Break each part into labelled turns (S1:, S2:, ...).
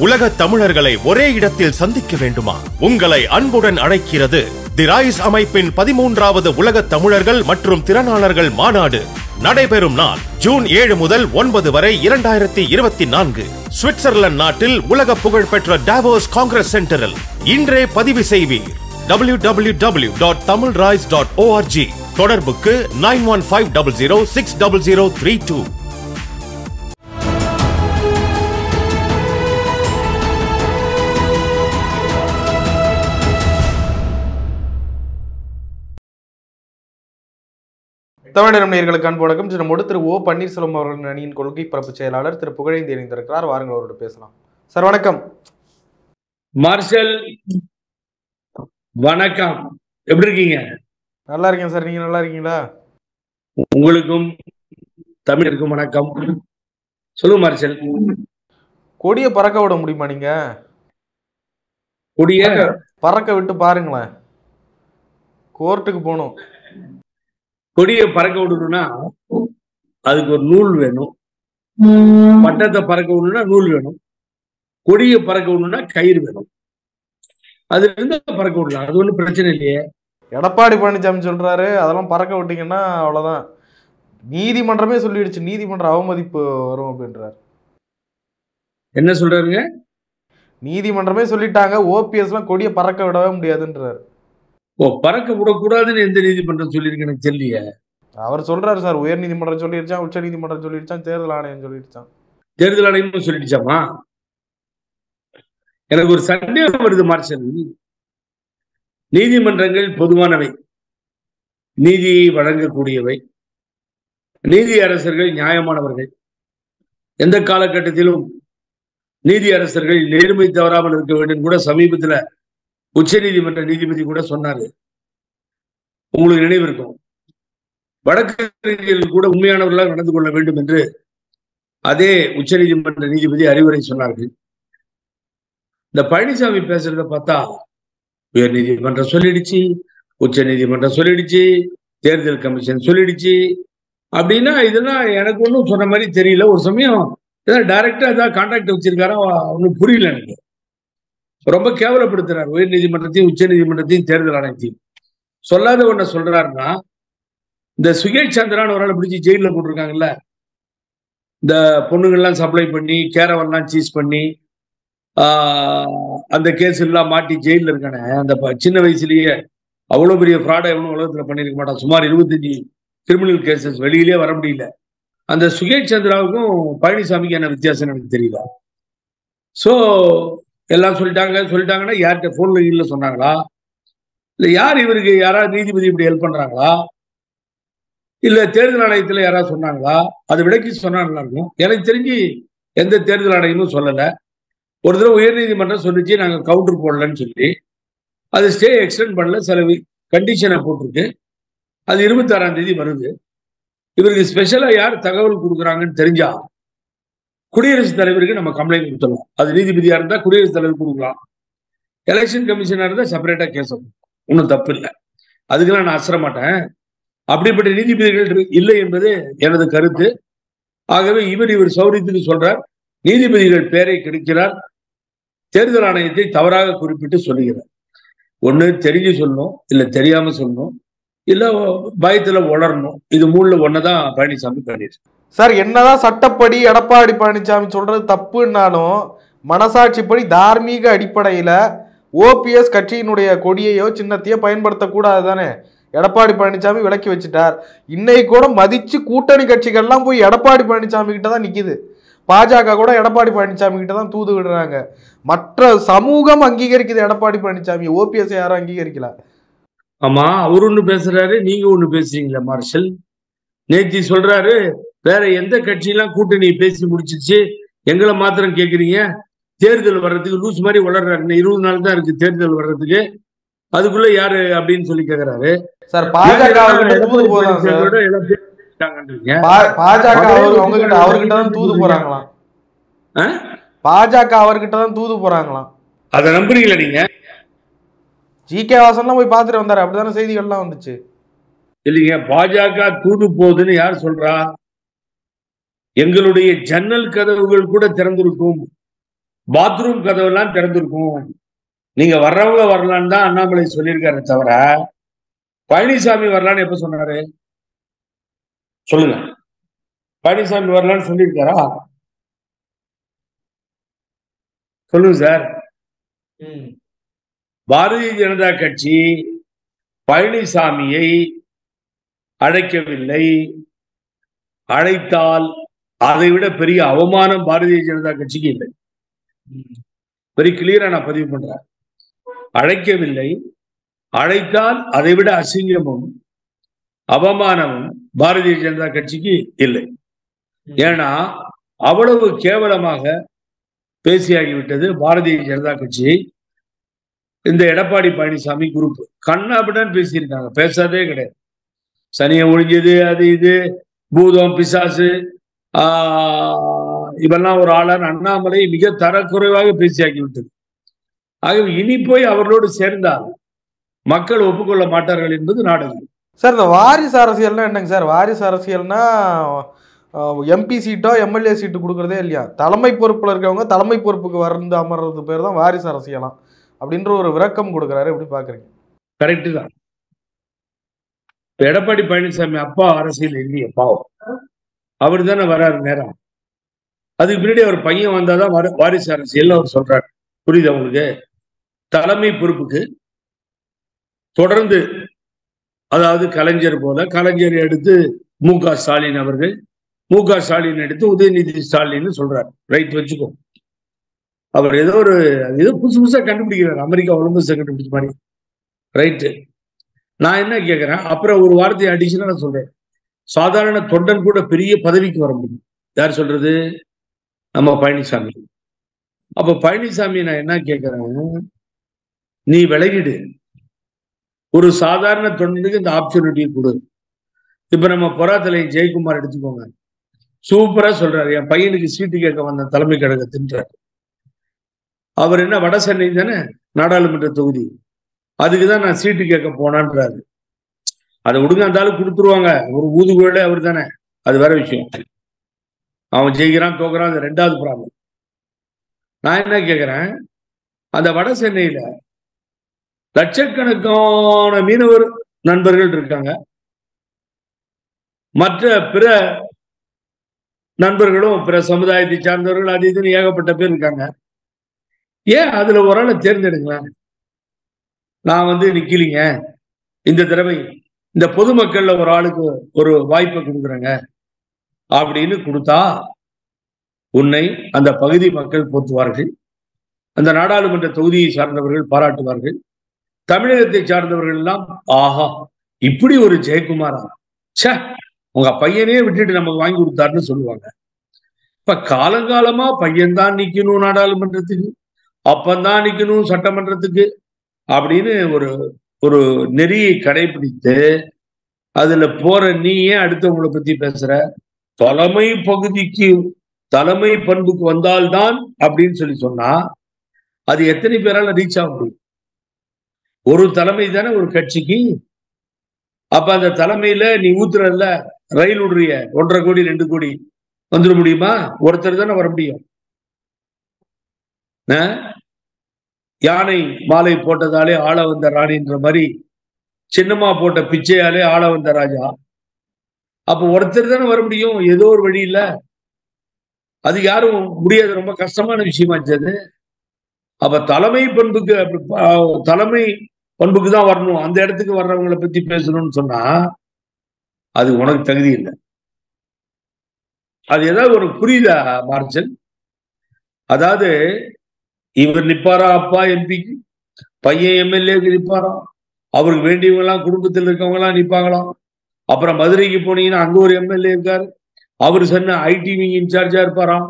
S1: உலக தமிழர்களை ஒரே இடத்தில் சந்திக்க வேண்டுமா? உங்களை அன்புடன் அழைக்கிறது தி ரைஸ் அமைப்பின் 13வது உலக தமிழர்கள் மற்றும் திறனாளர்கள் மாநாடு. நடைபெறும் நாள் ஜூன் 7 முதல் 9 வரை 2024 சுவிட்சர்லாந்து நாட்டில் உலக புகழ்பெற்ற டாவோஸ் காங்கிரஸ் சென்டரில். இன்றே பதிவு செய்வீர். www.tamilrise.org. தொடர்புக்கு 9150060032.
S2: தமிழகம் நேயர்களுக்கு அன்பு வணக்கம். நம்மோடு திரு ஓ பன்னீர்செல்வம் அவர்களின் அணியின் கொள்கை பரப்பு செயலாளர் திரு புகழேந்தி இணைந்திருக்கிறார். வாருங்கள், அவரோடு பேசலாம். சார் வணக்கம்.
S3: மார்ஷல் வணக்கம், எப்படி இருக்கீங்க?
S2: நல்லா இருக்கேன் சார், நீங்க நல்லா இருக்கீங்களா?
S3: உங்களுக்கும் தமிழருக்கும் வணக்கம். சொல்லுங்க மார்ஷல்.
S2: கொடியை பறக்க விட முடியுமா? நீங்க
S3: கொடிய
S2: பறக்க விட்டு பாருங்களேன். கோர்ட்டுக்கு போகணும்.
S3: கொடியை பறக்க விடணும்னா அதுக்கு ஒரு நூல் வேணும். பட்டத்தை பறக்க விடணும்னா நூல் வேணும். கொடியை பறக்க விடணும்னா கயிறு வேணும். அது இருந்து பறக்க விடலாம், அது ஒன்றும் பிரச்சனை இல்லையே.
S2: எடப்பாடி பழனிசாமி சொல்றாரு அதெல்லாம் பறக்க விட்டீங்கன்னா அவ்வளவுதான், நீதிமன்றமே சொல்லிடுச்சு, நீதிமன்ற அவமதிப்பு வரும் அப்படின்றாரு.
S3: என்ன சொல்றாருங்க?
S2: நீதிமன்றமே சொல்லிட்டாங்க, ஓபிஎஸ் எல்லாம் கொடியை பறக்க விடவே முடியாதுன்றாரு.
S3: ஓ, பறக்க விடக்கூடாதுன்னு எந்த நீதிமன்றம் சொல்லியிருக்கு எனக்கு தெரியலையே.
S2: அவர் சொல்றாரு சார், உயர் நீதிமன்றம் சொல்லிடுச்சான், உச்ச நீதிமன்றம் சொல்லிடுச்சான், தேர்தல் ஆணையம் சொல்லிடுச்சான்.
S3: தேர்தல் ஆணையமும் சொல்லிடுச்சாமா? எனக்கு ஒரு சந்தேகம் வருது மார்ஷல். நீதிமன்றங்கள் பொதுவானவை, நீதி வழங்கக்கூடியவை, நீதி அரசர்கள் நியாயமானவர்கள். எந்த காலகட்டத்திலும் நீதி அரசர்கள் நேர்மை தவறாமல் இருக்க வேண்டும் கூட சமீபத்துல உச்ச நீதிமன்ற நீதிபதி கூட சொன்னாரு. உங்களுக்கு நினைவு இருக்கும். வழக்கறிஞர்கள் கூட உண்மையானவர்களாக நடந்து கொள்ள வேண்டும் என்று அதே உச்ச நீதிமன்ற நீதிபதி அறிவுரை சொன்னார்கள். இந்த பழனிசாமி பேசுறத பார்த்தா உயர் நீதிமன்றம் சொல்லிடுச்சு, உச்ச நீதிமன்றம் சொல்லிடுச்சு, தேர்தல் கமிஷன் சொல்லிடுச்சு அப்படின்னா இதெல்லாம் எனக்கு ஒன்றும் சொன்ன மாதிரி தெரியல. ஒரு சமயம் ஏதாவது டைரக்டா ஏதாவது கான்ட்ராக்ட் வச்சிருக்காரா ஒன்றும் புரியல எனக்கு. ரொம்ப கேவலப்படுத்துறாரு உயர் நீதிமன்றத்தையும் உச்ச நீதிமன்றத்தையும் தேர்தல் ஆணையத்தையும். சொல்லாத ஒன்ன சொல்றாருன்னா, இந்த சுகேஷ் சந்திரான்னு ஒரு ஆளை பிடிச்சி ஜெயிலில் போட்டிருக்காங்கல்ல, இந்த பொண்ணுங்கள்லாம் சப்ளை பண்ணி கேரவன்லாம் சீஸ் பண்ணி அந்த கேஸ் எல்லாம் மாட்டி ஜெயிலில் இருக்கானே, அந்த சின்ன வயசுலயே அவ்வளோ பெரிய ஃப்ராடை எவ்வளோ உலகத்தில் பண்ணியிருக்க மாட்டான். சுமார் 25 கிரிமினல் கேசஸ், வெளியிலே வர முடியல. அந்த சுகேஷ் சந்திராவுக்கும் பழனிசாமிக்கு என்ன வித்தியாசம் எனக்கு தெரியல. ஸோ எல்லாம் சொல்லிட்டாங்கன்னா யார்கிட்ட போன்ல இல்லை சொன்னாங்களா, இல்லை யார் இவருக்கு யாராவது நீதிபதி இப்படி ஹெல்ப் பண்றாங்களா, இல்லை தேர்தல் ஆணையத்தில் யாராவது சொன்னாங்களா? அதை விடக்கி சொன்னா நல்லா இருக்கும். எனக்கு தெரிஞ்சு எந்த தேர்தல் ஆணையமும் சொல்லலை. ஒரு தடவை உயர் நீதிமன்றம் சொல்லிச்சு நாங்கள் கவுண்டர் போடலன்னு சொல்லி, அது ஸ்டே எக்ஸ்டெண்ட் பண்ணல, சில கண்டிஷனை போட்டிருக்கு. அது 26ஆம் தேதி வருது. இவருக்கு ஸ்பெஷலா யார் தகவல் கொடுக்குறாங்கன்னு தெரிஞ்சா குடியரசுத் தலைவருக்கு நம்ம கம்ப்ளைண்ட் கொடுத்துடலாம். அது நீதிபதியா இருந்தா குடியரசுத் தலைவர் கொடுக்கலாம், எலெக்ஷன் கமிஷனா இருந்தா செப்பரேட்டா கேஸ் ஒன்றும் தப்பு இல்லை. அதுக்கெல்லாம் நான் அசர மாட்டேன். அப்படிப்பட்ட நீதிபதிகள் இல்லை என்பது எனது கருத்து. ஆகவே இவர் சௌரியத்துக்கு சொல்றார், நீதிபதிகள் பேரை கெடுக்கிறார், தேர்தல் ஆணையத்தை தவறாக குறிப்பிட்டு சொல்லுகிறார். ஒண்ணு தெரிஞ்சு சொல்லணும், இல்ல தெரியாம சொல்லணும், இல்ல பயத்துல உளரணும். இது மூணுல ஒன்னதான் பழனிசாமி பண்ணிடுச்சு.
S2: சார், என்னதான் சட்டப்படி எடப்பாடி பழனிசாமி சொல்றது தப்புன்னாலும் மனசாட்சிப்படி தார்மீக அடிப்படையில ஓபிஎஸ் கட்சியினுடைய கொடியையோ சின்னத்தையோ பயன்படுத்தக்கூடாது தானே எடப்பாடி பழனிசாமி விலக்கி வச்சுட்டார். இன்னைக்கு கூட மதிச்சு கூட்டணி கட்சிகள்லாம் போய் எடப்பாடி பழனிசாமி கிட்ட தான் நிக்குது. பாஜக கூட எடப்பாடி பழனிசாமி கிட்ட தான் தூது விடுறாங்க. மற்ற சமூகம் அங்கீகரிக்குது எடப்பாடி பழனிசாமி, ஓபிஎஸ் யாரும் அங்கீகரிக்கல.
S3: ஆமா, அவரு ஒண்ணு பேசுறாரு, நீங்க ஒண்ணு பேசுறீங்களா மார்ஷல்? நேத்தி சொல்றாரு வேற எந்த கட்சியெல்லாம் கூட்டணி பேசி முடிச்சிச்சு, எங்களை மாத்திரம் கேக்குறீங்க, தேர்தல் வர்றதுக்கு லூஸ் மாதிரி வளர்றாரு, 20 நாள் தான் இருக்கு தேர்தல் வர்றதுக்கு, அதுக்குள்ள யாரு அப்படின்னு சொல்லி கேக்குறாரு.
S2: சார், பாஜக அவர்கிட்ட தூது போறாங்களாம். பாஜக அவர்கிட்ட தான் தூது போறாங்களாம்.
S3: அதை நம்புறீங்களா நீங்க?
S2: ஜி.கே. வாசன்லாம் போய் பார்த்துட்டு வந்தாரு, அப்படித்தானே செய்திகள்லாம் வந்துச்சு.
S3: இல்லைங்க, பாஜக தூது போகுதுன்னு யார் சொல்றா? எங்களுடைய ஜன்னல் கதவுகள் கூட திறந்திருக்கும், பாத்ரூம் கதவெல்லாம் திறந்திருக்கும், நீங்க வர்றவங்க வரலான்னு தான் அண்ணாமலை சொல்லியிருக்காரு தவிர பழனிசாமி வரலான்னு எப்ப சொன்னாரு சொல்லுங்க? பழனிசாமி வரலான்னு சொல்லியிருக்காரா? சொல்லுங்க சார். பாரதிய ஜனதா கட்சி பழனிசாமியை அழைக்கவில்லை. அழைத்தால் அதை விட பெரிய அவமானம் பாரதிய ஜனதா கட்சிக்கு இல்லை. வெரி கிளியரா நான் பதிவு பண்றேன். அழைக்கவில்லை. அழைத்தால் அதை விட அசிங்கமும் அவமானமும் பாரதிய ஜனதா கட்சிக்கு இல்லை. ஏன்னா அவ்வளவு கேவலமாக பேசியாகிவிட்டது பாரதிய ஜனதா கட்சியை இந்த எடப்பாடி பழனிசாமி குரூப். கண்ணாபின்னு பேசியிருக்காங்க, பேசாதே கிடையாது. சனியை ஒழிஞ்சது, அது இது, பூதம் பிசாசு, இவெல்லாம் ஒரு ஆளர் அண்ணாமலை மிக தரக்குறைவாக பேசியாக்கி விட்டது. ஆகவே இனி போய் அவர்களோடு சேர்ந்தால் மக்கள் ஒப்புக்கொள்ள மாட்டார்கள் என்பது நாடகம்.
S2: சார், இந்த வாரிசு அரசியல்னா என்னங்க சார்? வாரிசு அரசியல்னா எம்பி சீட்டோ எம்எல்ஏ சீட்டு கொடுக்குறதே இல்லையா? தலைமை பொறுப்பில் இருக்கவங்க தலைமை பொறுப்புக்கு வந்து அமர்றது பேர் தான் வாரிசு அரசியலாம் அப்படின்ற ஒரு விளக்கம் கொடுக்குறாரு. எப்படி பாக்குறீங்க?
S3: கரெக்டு தான். எடப்பாடி பழனிசாமி அப்பா அரசியல் இல்லையே, பாவம். அவர் தானே வராரு நேரம். அதுக்கு பின்னாடி அவர் பையன் வந்தாதான் வாரிசு அரசியல் அவர் சொல்றாரு. புரியுது அவங்களுக்கு? தலைமை பொறுப்புக்கு தொடர்ந்து, அதாவது கலைஞர் போல, கலைஞர் எடுத்து மு.க. ஸ்டாலின் அவர்கள், மு.க. ஸ்டாலின் எடுத்து உதயநிதி ஸ்டாலின் சொல்றாரு. ரைட், வச்சுக்கோ. அவர் ஏதோ புதுசு புதுசா கண்டுபிடிக்கிறார், அமெரிக்கா ஒலிம்பிக்ஸை கண்டுபிடிச்ச மாதிரி. ரைட்டு. நான் என்ன கேட்கிறேன், அப்புறம் ஒரு வார்த்தையை அடிஷனலா சொல்றேன். சாதாரண தொண்டன் கூட பெரிய பதவிக்கு வர முடியும். யார் சொல்றது? நம்ம பழனிசாமி. அப்ப பழனிசாமி நான் என்ன கேட்கிறேன், நீ விலகிடு, ஒரு சாதாரண தொண்டனுக்கு இந்த ஆப்பர்ச்சுனிட்டி கொடு. இப்ப நம்ம பொறாத்தலை ஜெயக்குமார் எடுத்துக்கோங்க, சூப்பரா சொல்றாரு, என் பையனுக்கு சீட்டு கேட்க வந்த தலைமை கழகத்தின்றார். அவர் என்ன வட சென்னை தானே நாடாளுமன்ற தொகுதி, அதுக்குதான் நான் சீட்டு கேட்க போனான்றாரு. அதை விடுங்க, இருந்தாலும் கொடுத்துருவாங்க, ஒரு ஊதுகுழலே அவர் தானே, அது வேற விஷயம். அவன் ஜெயிக்கிறான் தோக்குறான், அது ரெண்டாவது ப்ராப்ளம். நான் என்ன கேட்கிறேன், அந்த வட சென்னையில லட்சக்கணக்கான மீனவர் நண்பர்கள் இருக்காங்க, மற்ற பிற நண்பர்களும் பிற சமுதாயத்தை சார்ந்தவர்கள் அது இதுன்னு ஏகப்பட்ட பேர் இருக்காங்க. ஏன் அதுல ஒரு ஆளை தேர்ந்தெடுங்களேன். நான் நிக்கலீங்க, இந்த தடவை இந்த பொதுமக்கள்ல ஒரு ஆளுக்கு ஒரு வாய்ப்பை கொடுக்குறேங்க அப்படின்னு கொடுத்தா உன்னை அந்த பகுதி மக்கள் போற்றுவார்கள், அந்த நாடாளுமன்ற தொகுதியை சார்ந்தவர்கள் பாராட்டுவார்கள், தமிழகத்தை சார்ந்தவர்கள் எல்லாம் ஆஹா இப்படி ஒரு ஜெயக்குமாரா, சே உங்க பையனே விட்டுட்டு நமக்கு வாங்கி கொடுத்தாருன்னு சொல்லுவாங்க. இப்ப காலங்காலமா பையன்தான் நிக்கணும் நாடாளுமன்றத்துக்கு, அப்பந்தான் நிக்கணும் சட்டமன்றத்துக்கு அப்படின்னு ஒரு நெறியை கடைபிடித்து அதுல போற நீ ஏன் அடுத்தவங்களை பத்தி பேசுற? தலைமை பகுதிக்கு தலைமை பண்புக்கு வந்தால்தான் அப்படின்னு சொன்னா அது எத்தனை பேரால ரீச் ஆக முடியும்? ஒரு தலைமை தானே ஒரு கட்சிக்கு. அப்ப அந்த தலைமையில நீ ஊத்துறல்ல, ரயில் விடுறிய 1.5 கோடி 2 கோடி வந்துட முடியுமா? ஒருத்தர் தானே வர முடியும். யானை மாலை போட்டதாலே ஆள வந்த ராணின்ற மாதிரி சின்னம்மா போட்ட பிச்சையாலே ஆள வந்த ராஜா. அப்ப ஒருத்தர் தானே வர முடியும், ஏதோ ஒரு வழி இல்ல. அது யாரும் முடியாது, ரொம்ப கஷ்டமான விஷயமாச்சு அது. அப்ப தலைமை பண்புக்கு தான் வரணும், அந்த இடத்துக்கு வர்றவங்களை பத்தி பேசணும்னு சொன்னா அது உனக்கு தகுதி இல்லை. அது ஏதாவது ஒரு புரியுதா மார்ச்சல்? அதாவது இவர் நிப்பாரா, அப்பா எம்பிக்கு, பையன் எம்எல்ஏக்கு நிப்பாரா, அவருக்கு வேண்டியவங்க எல்லாம் குடும்பத்தில் இருக்கவங்க எல்லாம் நிப்பாங்களாம். அப்புறம் மதுரைக்கு போனீங்கன்னா அங்க ஒரு எம்எல்ஏ இருக்காரு, அவரு சொன்ன ஐடி விங் இன்சார்ஜா இருப்பாராம்.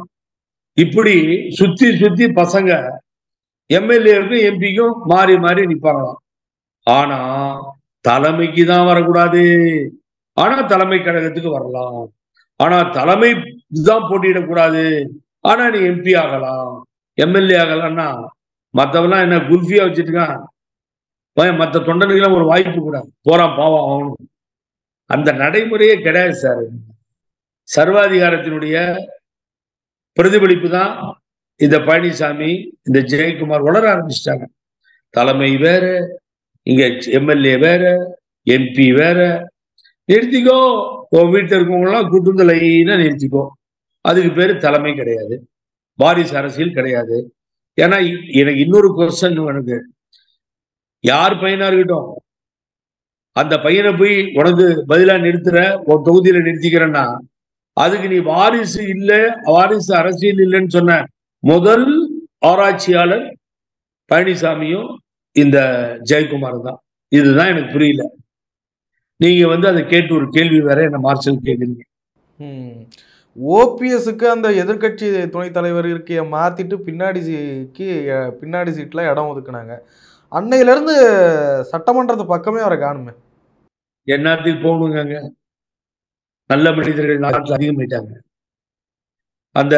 S3: இப்படி சுத்தி சுத்தி பசங்க எம்எல்ஏக்கும் எம்பிக்கும் மாறி மாறி நிப்பாங்களாம். ஆனா தலைமைக்கு தான் வரக்கூடாது, ஆனா தலைமை கழகத்துக்கு வரலாம். ஆனா தலைமை தான் போட்டியிடக்கூடாது, ஆனா நீ எம்பி ஆகலாம், எம்எல்ஏ ஆகலாம்னா மற்றவெல்லாம் என்ன குல்ஃபியா வச்சுட்டு இருக்கான், மற்ற தொண்டனுக்கெல்லாம் ஒரு வாய்ப்பு கூட போறான் பாவம் ஆகணும். அந்த நடைமுறையே கிடையாது சார். சர்வாதிகாரத்தினுடைய பிரதிபலிப்பு தான் இந்த பழனிசாமி இந்த ஜெயக்குமார் வளர ஆரம்பிச்சிட்டாங்க. தலைமை வேற, இங்க எம்எல்ஏ வேற, எம்பி வேற. நிறுத்திக்கோ, உன் வீட்டில் இருக்கவங்க எல்லாம் கூட்டு வந்து லைனா நிறுத்திக்கோ. அதுக்கு பேரு தலைமை கிடையாது, வாரிசு அரசியல் கிடையாது. ஏன்னா எனக்கு இன்னொரு கொஸ்டின், எனக்கு யார் பையனா இருக்கட்டும், அந்த பையனை போய் உனக்கு பதிலா நிறுத்துற, உன் தொகுதியில நிறுத்திக்கிறேன்னா அதுக்கு நீ வாரிசு இல்ல, வாரிசு அரசியல் இல்லைன்னு சொன்ன முதல் ஆராய்ச்சியாளர் பழனிசாமியும் இந்த ஜெயக்குமார் தான். இதுதான் எனக்கு புரியல. நீங்க அதை கேட்டு ஒரு கேள்வி வேற என்ன மார்ஷல் கேட்குறீங்க.
S2: ஓபிஎஸ்க்கு அந்த எதிர்கட்சி துணைத் தலைவர் இருக்கைய மாத்திட்டு பின்னாடி சீட்ல இடம் ஒதுக்குனாங்க. அன்னையில இருந்து சட்டமன்றத்து பக்கமே அவரை காணுமே.
S3: என்னத்துக்கு போகணுங்க? நல்ல மனிதர்கள் நாட்டில் அதிகமாயிட்டாங்க. அந்த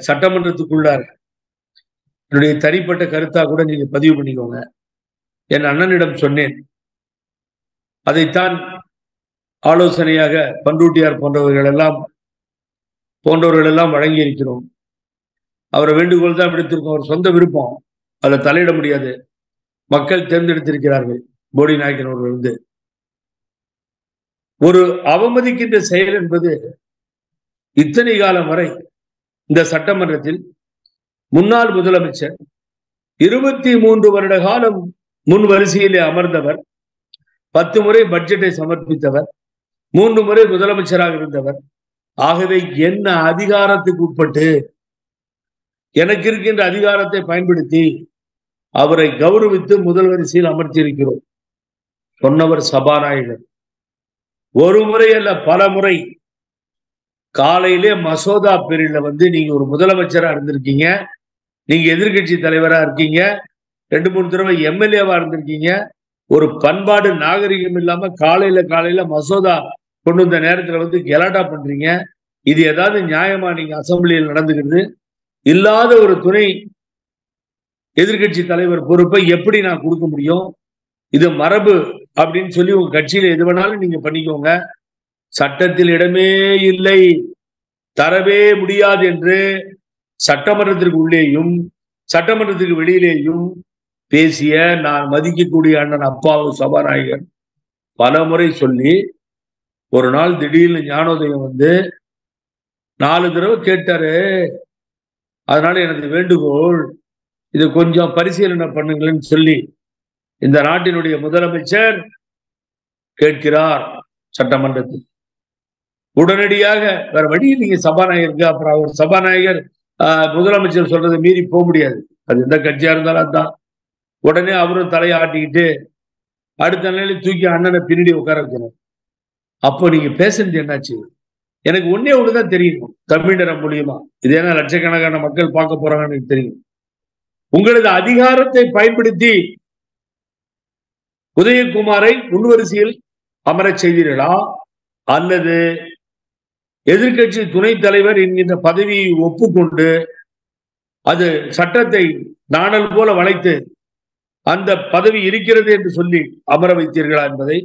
S3: சட்டமன்றத்துக்குள்ளார என்னுடைய தனிப்பட்ட கருத்தா கூட நீங்க பதிவு பண்ணிக்கோங்க. என் அண்ணனிடம் சொன்னேன், அதைத்தான் ஆலோசனையாக பண்ருட்டியார் போன்றவர்கள் எல்லாம் வழங்கி இருக்கிறோம். அவரை வேண்டுகோள் தான் விடுத்திருக்கோம். அவர் சொந்த விருப்பம், அதில் தலையிட முடியாது. மக்கள் தேர்ந்தெடுத்திருக்கிறார்கள். போடி நாயக்கன் அவர்கள் ஒரு அவமதிக்கின்ற செயல் என்பது இத்தனை காலம் வரை இந்த சட்டமன்றத்தில் முன்னாள் முதலமைச்சர் 23 வருட காலம் முன் வரிசையிலே அமர்ந்தவர், 10 முறை பட்ஜெட்டை சமர்ப்பித்தவர், 3 முறை முதலமைச்சராக இருந்தவர். ஆகவே என்ன அதிகாரத்துக்கு உட்பட்டு எனக்கு இருக்கின்ற அதிகாரத்தை பயன்படுத்தி அவரை கௌரவித்து முதல் வரிசையில் அமர்த்தி இருக்கிறோம். சொன்னவர் சபாநாயகர். ஒரு முறை அல்ல, பல முறை. காலையிலே மசோதா பேரில் நீங்க ஒரு முதலமைச்சரா இருந்திருக்கீங்க, நீங்க எதிர்கட்சி தலைவரா இருக்கீங்க, 2-3 தடவை எம்எல்ஏவா இருந்திருக்கீங்க. ஒரு பண்பாடு நாகரிகம் இல்லாம காலையில மசோதா கொண்டு வந்த நேரத்துல கெலாட்டா பண்றீங்க. இது ஏதாவது நியாயமா? நீங்க அசம்பிளியில் நடந்துக்கிறது இல்லாத ஒரு துணை எதிர்கட்சி தலைவர் பொறுப்பை எப்படி நான் கொடுக்க முடியும்? இது மரபு அப்படின்னு சொல்லி உங்க கட்சியில எது வேணாலும் நீங்க பண்ணிக்கோங்க, சட்டத்தில் இடமே இல்லை, தரவே முடியாது என்று சட்டமன்றத்திற்கு உள்ளேயும் சட்டமன்றத்துக்கு வெளியிலேயும் பேசிய நான் மதிக்கக்கூடிய அண்ணன் அப்பாவு சபாநாயகர் பல முறை சொல்லி, ஒரு நாள் திடீர்னு ஞானோதயம் 4 தடவை கேட்டாரு. அதனால எனது வேண்டுகோள், இது கொஞ்சம் பரிசீலனை பண்ணுங்களேன்னு சொல்லி இந்த நாட்டினுடைய முதலமைச்சர் கேட்கிறார் சட்டமன்றத்தில். உடனடியாக வேற வழியில் நீங்க சபாநாயகருக்கு, அப்புறம் அவர் சபாநாயகர் முதலமைச்சர் சொல்றதை மீறி போக முடியாது, அது எந்த கட்சியா இருந்தாலும் அதுதான். உடனே அவரும் தலையை ஆட்டிக்கிட்டு அடுத்த நிலையில தூக்கி அண்ணனை பின்னாடி உட்கார வைக்கணும். அப்போ நீங்க பேசுறது என்னாச்சு? எனக்கு ஒன்னே ஒண்ணுதான் தெரியும், தமிழர் மூலியமா இது ஏன்னா லட்சக்கணக்கான மக்கள் பார்க்க போறாங்கன்னு எனக்கு தெரியும். உங்களது அதிகாரத்தை பயன்படுத்தி உதயகுமாரை முன்வரிசையில் அமரச் செய்தீர்களா, அல்லது எதிர்கட்சி துணைத் தலைவர் என்கின்ற பதவியை ஒப்புக்கொண்டு அது சட்டத்தை நாணல் போல வளைத்து அந்த பதவி இருக்கிறது என்று சொல்லி அமர வைத்தீர்களா என்பதை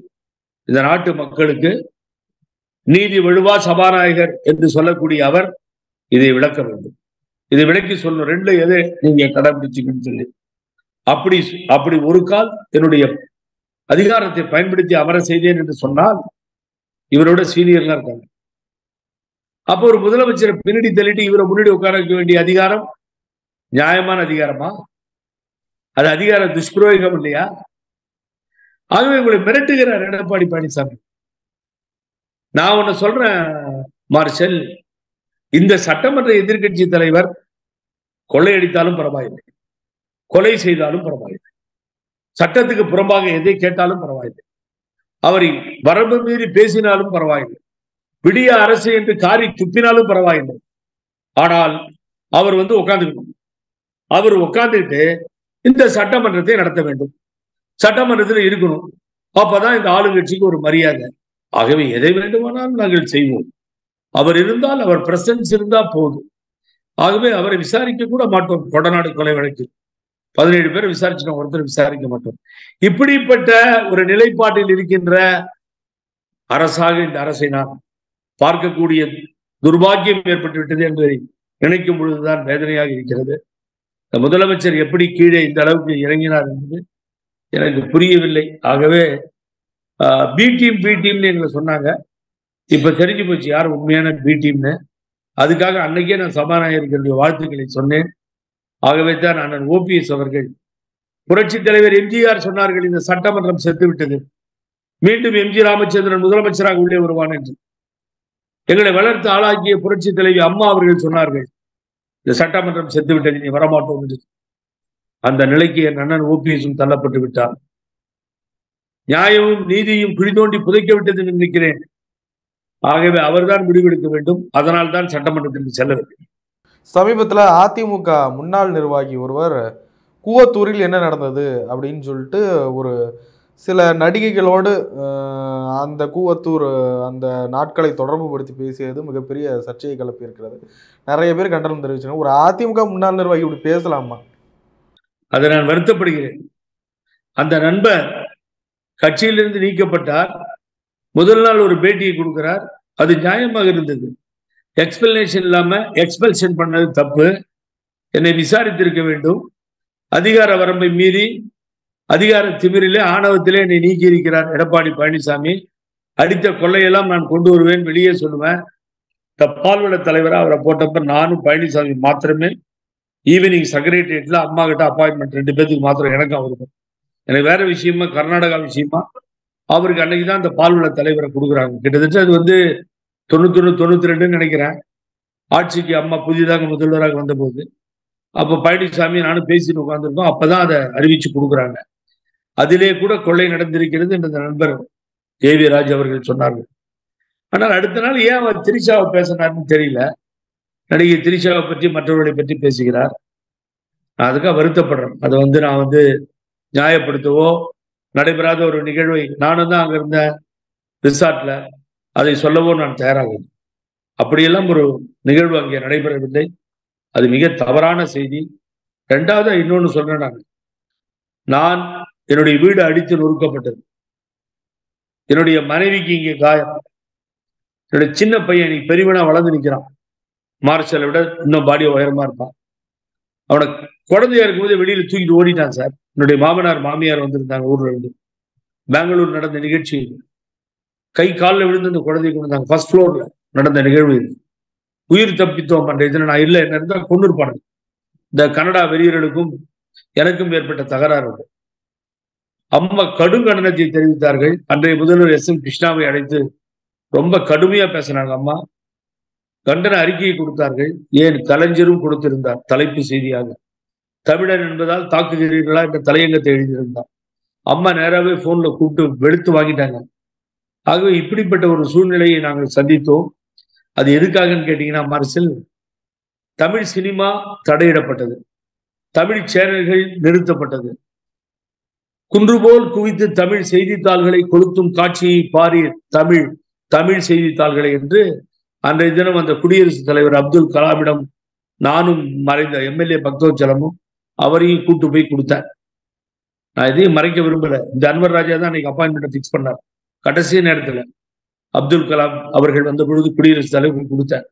S3: இந்த நாட்டு மக்களுக்கு நீதி வழுவா சபாநாயகர் என்று சொல்லக்கூடிய அவர் இதை விளக்க வேண்டும். இதை விளக்கி சொல்லணும், 2 எதை நீங்க கடைபிடிச்சீங்கன்னு சொல்லி. அப்படி ஒரு கால் என்னுடைய அதிகாரத்தை பயன்படுத்தி அமர செய்தேன் என்று சொன்னால் இவரோட சீனியர்லாம் இருக்காங்க. அப்போ ஒரு முதலமைச்சரை பின்னாடி தள்ளிட்டு இவரை முன்னாடி உட்கார வைக்க வேண்டிய அதிகாரம் நியாயமான அதிகாரமா? அது அதிகார துஷ்பிரயோகம் இல்லையா? ஆகவே உங்களை மிரட்டுகிறார் எடப்பாடி பழனிசாமி. நான் ஒன்னு சொல்றேன் மார்ஷல், இந்த சட்டமன்ற எதிர்கட்சி தலைவர் கொள்ளையடித்தாலும் பரவாயில்லை, கொலை செய்தாலும் பரவாயில்லை, சட்டத்துக்கு புறம்பாக எதை கேட்டாலும் பரவாயில்லை, அவரை வரம்பு மீறி பேசினாலும் பரவாயில்லை, விடிய அரசு என்று காரி துப்பினாலும் பரவாயில்லை. ஆனால் அவர் உட்கார்ந்துக்கணும். அவர் உட்கார்ந்துக்கிட்டு இந்த சட்டமன்றத்தை நடத்த வேண்டும், சட்டமன்றத்தில் இருக்கணும். அப்பதான் இந்த ஆளுங்கட்சிக்கு ஒரு மரியாதை. ஆகவே எதை வேண்டுமானாலும் நாங்கள் செய்வோம். அவர் இருந்தால், அவர் பிரசன்ஸ் இருந்தா போதும். ஆகவே அவரை விசாரிக்க கூட மாட்டோம். கொடநாடு கொலை வழக்கு 17 பேரை விசாரிச்சிட்டோம், ஒருத்தர் விசாரிக்க மாட்டோம். இப்படிப்பட்ட ஒரு நிலைப்பாட்டில் இருக்கின்ற அரசாக இந்த அரசை நான் பார்க்கக்கூடிய துர்பாக்கியம் ஏற்பட்டு விட்டது என்பதை நினைக்கும் பொழுதுதான் வேதனையாக இருக்கிறது. இந்த முதலமைச்சர் எப்படி கீழே இந்த அளவுக்கு இறங்கினார் என்பது எனக்கு புரியவில்லை. ஆகவே பி டீம்னு எங்களை சொன்னாங்க. இப்ப தெரிஞ்சு போச்சு யார் உண்மையான பி டீம்னு. அதுக்காக அன்னைக்கே நான் சபாநாயகர்களுடைய வாழ்த்துக்களை சொன்னேன். ஆகவே தான் அண்ணன் ஓபிஎஸ் அவர்கள், புரட்சி தலைவர் எம்ஜிஆர் சொன்னார்கள், இந்த சட்டமன்றம் செத்து விட்டது, மீண்டும் எம்ஜி ராமச்சந்திரன் முதலமைச்சராக உள்ளே வருவான் என்று. எங்களை வளர்த்து ஆளாக்கிய புரட்சி தலைவி அம்மா அவர்கள் சொன்னார்கள், இந்த சட்டமன்றம் செத்து விட்டது, நீ வரமாட்டோம் என்று. அந்த நிலைக்கு என் அண்ணன் ஓபிஎஸும் தள்ளப்பட்டு விட்டார். நியாயமும் நீதியும் குழி தோண்டி புதைக்க விட்டது நினைக்கிறேன். ஆகவே அவர்தான் முடிவெடுக்க வேண்டும். அதனால் தான் சட்டமன்றத்திற்கு செல்ல வேண்டும்.
S2: சமீபத்தில் அதிமுக முன்னாள் நிர்வாகி ஒருவர் கூவத்தூரில் என்ன நடந்தது அப்படின்னு சொல்லிட்டு ஒரு சில நடிகைகளோடு அந்த கூவத்தூர் அந்த நாட்களை தொடர்பு படுத்தி பேசியது மிகப்பெரிய சர்ச்சையை கிளப்பி இருக்கிறது. நிறைய பேர் கண்டனம் தெரிவிச்சாங்க. ஒரு அதிமுக முன்னாள் நிர்வாகி இப்படி பேசலாமா?
S3: அதை நான் வருத்தப்படுகிறேன். அந்த நண்பர் கட்சியிலிருந்து நீக்கப்பட்டார். முதல் நாள் ஒரு பேட்டியை கொடுக்கிறார். அது நியாயமாக இருந்தது. எக்ஸ்பிளனேஷன் இல்லாம எக்ஸ்பல்ஷன் பண்ணது தப்பு. என்னை விசாரித்திருக்க வேண்டும். அதிகார வரம்பை மீறி அதிகார திமிரிலே ஆணவத்திலே என்னை நீக்கி இருக்கிறார் எடப்பாடி பழனிசாமி. அடித்த கொள்ளையெல்லாம் நான் கொண்டு வருவேன், வெளியே சொல்லுவேன். இந்த பால்வள தலைவராக அவரை போட்டப்ப நானும் பழனிசாமி மாத்திரமே ஈவினிங் செக்ரட்டரியேட்ல அம்மா கிட்ட அப்பாயின்மெண்ட் 2 பேருக்கு மாத்திரம் எனக்கும் அவருக்கும். எனக்கு வேற விஷயமா கர்நாடகா விஷயமா அவருக்கு அன்னைக்கு தான் இந்த பால்வள தலைவரை கொடுக்குறாங்க. கிட்டத்தட்ட அது 91-92 நினைக்கிறேன். ஆட்சிக்கு அம்மா புதிதாக முதல்வராக வந்த போது அப்ப பழனிசாமி நானும் பேசிட்டு உட்கார்ந்துருக்கோம். அப்பதான் அதை அறிவிச்சு கொடுக்குறாங்க. அதிலே கூட கொள்ளை நடந்திருக்கிறது என்று அந்த நண்பர் ஏவி ராஜ் அவர்கள் சொன்னார்கள். ஆனால் அடுத்த நாள் ஏன் அவர் திரிஷாவை பேசினார்னு தெரியல. நடிகை திரிஷாவை பற்றி மற்றவர்களை பற்றி பேசுகிறார். நான் அதுக்காக வருத்தப்படுறேன். அதை நான் நியாயப்படுத்தவோ, நடைபெறாத ஒரு நிகழ்வை நானும் தான் அங்க இருந்த ரிசார்ட்ல அதை சொல்லவோ நான் தயாராக. அப்படியெல்லாம் ஒரு நிகழ்வு அங்கே நடைபெறவில்லை. அது மிக தவறான செய்தி. ரெண்டாவது இன்னொன்னு சொல்றேன், நான் என்னுடைய வீடு அடித்து நொறுக்கப்பட்டது. என்னுடைய மனைவிக்கு இங்கே காயம். என்னுடைய சின்ன பையன் இன்னைக்கு பெரியவனா வளர்ந்து நிற்கிறான். மார்ஷலை விட இன்னும் பாடி உயரமா இருப்பான். அவனை குழந்தையா இருக்கும்போது வெளியில தூக்கிட்டு ஓடிட்டான் சார். என்னுடைய மாமனார் மாமியார் வந்திருந்தாங்க ஊர்ல இருந்து. பெங்களூர் நடந்த நிகழ்ச்சி, கை காலில் விழுந்து இந்த குழந்தைய கொண்டு வந்தாங்க. ஃபர்ஸ்ட் ஃப்ளோர்ல நடந்த நிகழ்வு இது. உயிர் தப்பித்தோம் பண்ற இதுல நான் இல்லை, என்ன இருந்தால் கொண்டு இருப்பானு. இந்த கனடா வெறியர்களுக்கும் எனக்கும் ஏற்பட்ட தகராறு. அம்மா கடும் கண்டனத்தை தெரிவித்தார்கள். அன்றைய முதல்வர் எஸ்.எம். கிருஷ்ணாவை அழைத்து ரொம்ப கடுமையா பேசினாங்க. அம்மா கண்டன அறிக்கையை கொடுத்தார்கள். ஏன் கலைஞரும் கொடுத்திருந்தார் தலைப்பு செய்தியாக. தமிழன் என்பதால் தாக்குகிறீர்களா என்ற தலையங்கத்தை எழுதியிருந்தார். அம்மா நேராகவே போன்ல கூப்பிட்டு வெளுத்து வாங்கிட்டாங்க. ஆகவே இப்படிப்பட்ட ஒரு சூழ்நிலையை நாங்கள் சந்தித்தோம். அது எதுக்காகன்னு கேட்டீங்கன்னா, மார்சில், தமிழ் சினிமா தடையிடப்பட்டது, தமிழ் சேனல்கள் நிறுத்தப்பட்டது, குன்றுபோல் குவித்து தமிழ் செய்தித்தாள்களை கொளுத்தும் காட்சியை பாரீர் தமிழ் செய்தித்தாள்களை என்று அன்றைய தினம் அந்த குடியரசுத் தலைவர் அப்துல் கலாமிடம் நானும் மறைந்த எம்எல்ஏ பக்தோச்சலமும் அவரையும் கூட்டு போய் கொடுத்தேன். நான் எதையும் மறைக்க விரும்பல. இந்த அன்வர் ராஜா தான் அன்னைக்கு அப்பாயின்மெண்ட் பிக்ஸ் பண்ணார். கடைசி நேரத்துல அப்துல் கலாம் அவர்கள் வந்த பொழுது குடியரசுத் தலைவர் கொடுத்தார்.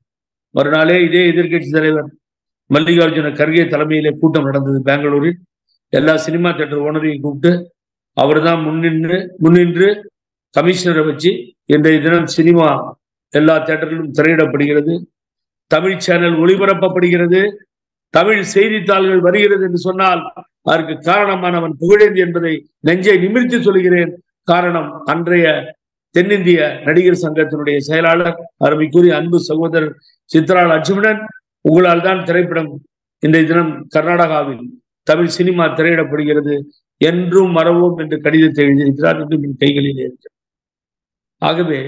S3: மறுநாளே இதே எதிர்கட்சி தலைவர் மல்லிகார்ஜுன கர்கே தலைமையிலே கூட்டம் நடந்தது பெங்களூரில். எல்லா சினிமா தியேட்டர் ஓனரையும் கூப்பிட்டு அவர் தான் முன்னின்று கமிஷனரை வச்சு இன்றைய தினம் சினிமா எல்லா தியேட்டரிலும் திரையிடப்படுகிறது, தமிழ் சேனல் ஒளிபரப்பப்படுகிறது, தமிழ் செய்தித்தாள்கள் வருகிறது என்று சொன்னால் அதற்கு காரணமானவன் புகழேந்தி என்பதை நெஞ்சை நிமிர்த்தி சொல்கிறேன். காரணம், அன்றைய தென்னிந்திய நடிகர் சங்கத்தினுடைய செயலாளர் அருமைக்குரிய அன்பு சகோதரர் சித்ரா லட்சுமணன், உங்களால் தான் திரைப்படம் இன்றைய தினம் கர்நாடகாவில் தமிழ் சினிமா திரையிடப்படுகிறது, என்றும் மறவோம் என்று கடிதத்தை எழுதியிருக்கிறார் என்று என் கைகளில் இருக்கிறது. ஆகவே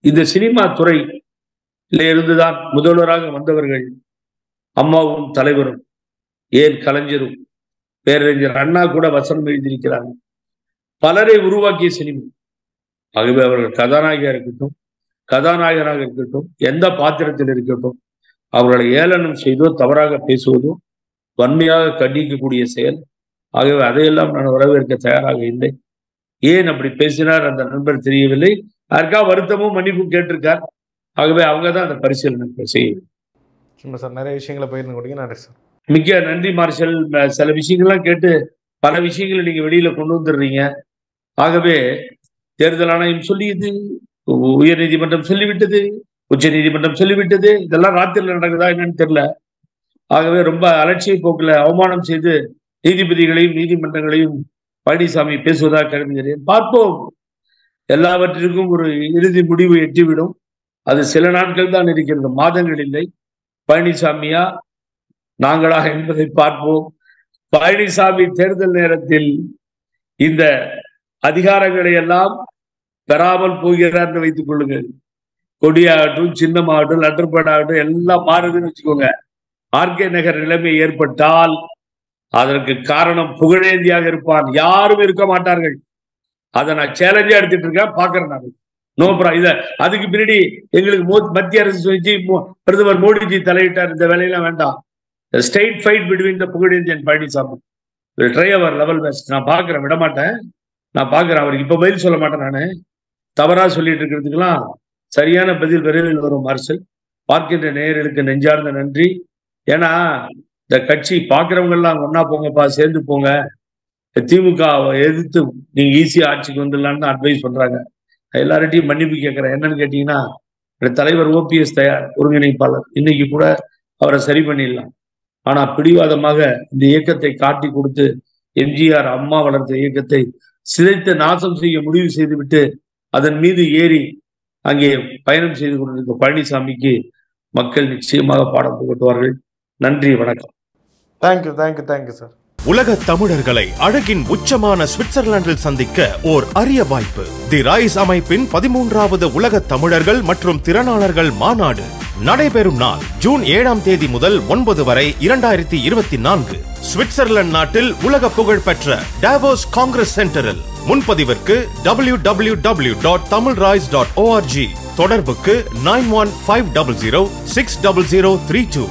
S3: இந்த சினிமா துறையில இருந்துதான் முதல்வராக வந்தவர்கள் அம்மாவும் தலைவரும், ஏன் கலைஞரும், பேரறிஞர் அண்ணா கூட வசனம் எழுதியிருக்கிறார்கள். பலரை உருவாக்கிய சினிமா. ஆகவே அவர்கள் கதாநாயகியாக இருக்கட்டும், கதாநாயகனாக இருக்கட்டும், எந்த பாத்திரத்தில் இருக்கட்டும், அவர்களை ஏளனம் செய்தோ தவறாக பேசுவதோ வன்மையாக கண்டிக்கக்கூடிய செயல். ஆகவே அதையெல்லாம் நான் வரவேற்க தயாராக இல்லை. ஏன் அப்படி பேசினார் அந்த நண்பர் தெரியவில்லை. அதற்காக வருத்தமும் மன்னிப்பும் கேட்டிருக்கார். ஆகவே அவங்க தான் அந்த பரிசீலனை செய்ய.
S2: சார் நிறைய விஷயங்களை பகிர்ந்து கொடுங்க. நன்றி சார்.
S3: மிக்க நன்றி மார்ஷல். சில விஷயங்கள்லாம் கேட்டு பல விஷயங்களை நீங்க வெளியில கொண்டு வந்துடுறீங்க. ஆகவே தேர்தல் ஆணையம் சொல்லியது, உயர் நீதிமன்றம் சொல்லிவிட்டது, உச்ச நீதிமன்றம் சொல்லிவிட்டது, இதெல்லாம் ராத்திரில நடக்குதா என்னன்னு தெரியல. ஆகவே ரொம்ப அலட்சிய போக்குல அவமானம் செய்து நீதிபதிகளையும் நீதிமன்றங்களையும் பழனிசாமி பேசுவதாக கருதுகிறேன். பார்ப்போம், எல்லாவற்றிற்கும் ஒரு இறுதி முடிவு எட்டிவிடும். அது சில நாட்கள் தான் இருக்கிறது, மாதங்கள் இல்லை. பழனிசாமியா நாங்களாக என்பதை பார்ப்போம். பழனிசாமி தேர்தல் நேரத்தில் இந்த அதிகாரங்களை எல்லாம் பெறாமல் போகிறார் என்று வைத்துக் கொள்ளுங்கள். கொடியாகட்டும், சின்னமாகட்டும், லெட்டர் பேட் ஆகட்டும் எல்லாம் மாறுதுன்னு வச்சுக்கோங்க. ஆர்கே நகர் நிலைமை ஏற்பட்டால் அதற்கு காரணம் புகழேந்தியாக இருப்பான், யாரும் இருக்க மாட்டார்கள். அதை நான் சேலஞ்சா எடுத்துட்டு இருக்கேன், பாக்குறேன் நான். நோ இத அதுக்கு பின்னாடி எங்களுக்கு மத்திய அரசு வச்சு பிரதமர் மோடிஜி தலையிட்டார், இந்த வேலையெல்லாம் வேண்டாம். Straight fight between the Pugazhendhi and Palaniswami. Try our level best. நான் பாக்குறேன், விட மாட்டேன். நான் பாக்குறேன். அவருக்கு இப்ப பதில் சொல்ல மாட்டேன். நானு தவறா சொல்லிட்டு இருக்கிறதுக்கெல்லாம் சரியான பதில் விரைவில் வரும். மார்ஷல், பார்க்கின்ற நேயர்களுக்கு நெஞ்சார்ந்த நன்றி. ஏன்னா இந்த கட்சி பாக்குறவங்க எல்லாம் ஒன்னா போங்கப்பா, சேர்ந்து போங்க, திமுக எதிர்த்து நீங்க ஈஸியா ஆட்சிக்கு வந்துடலான்னு அட்வைஸ் பண்றாங்க. எல்லார்ட்டையும் மன்னிப்பு கேட்கிறேன். என்னன்னு கேட்டீங்கன்னா, தலைவர் ஓபிஎஸ் தயார், ஒருங்கிணைப்பாளர், இன்னைக்கு கூட அவரை சரி பண்ணிடலாம். ஆனா பிடிவாதமாக இந்த இயக்கத்தை காட்டி கொடுத்து எம்ஜிஆர் அம்மா வளர்த்த இயக்கத்தை சிதைத்து நாசம் செய்ய முடிவு செய்துவிட்டு அதன் மீது ஏறி அங்கே பயணம் செய்து கொண்டிருக்க பழனிசாமிக்கு மக்கள் நிச்சயமாக பாடம் புகட்டுவார்கள். நன்றி, வணக்கம்.
S2: Thank you thank you thank you sir.
S1: உலக தமிழர்களை அழகின் உச்சமான சுவிட்சர்லாந்தில் சந்திக்க ஓர் அரிய வாய்ப்பு. தி ரைஸ் அமைப்பின் 13வது உலக தமிழர்கள் மற்றும் திறனாளர்கள் மாநாடு நடைபெறும் நாள் ஜூன் 7ஆம் தேதி முதல் 9 வரை 2024 சுவிட்சர்லாந்து நாட்டில் உலக புகழ் பெற்ற டாவோஸ் காங்கிரஸ் சென்டரில். முன்பதிவிற்கு www.tamilrise.org, தொடர்புக்கு 9150060032.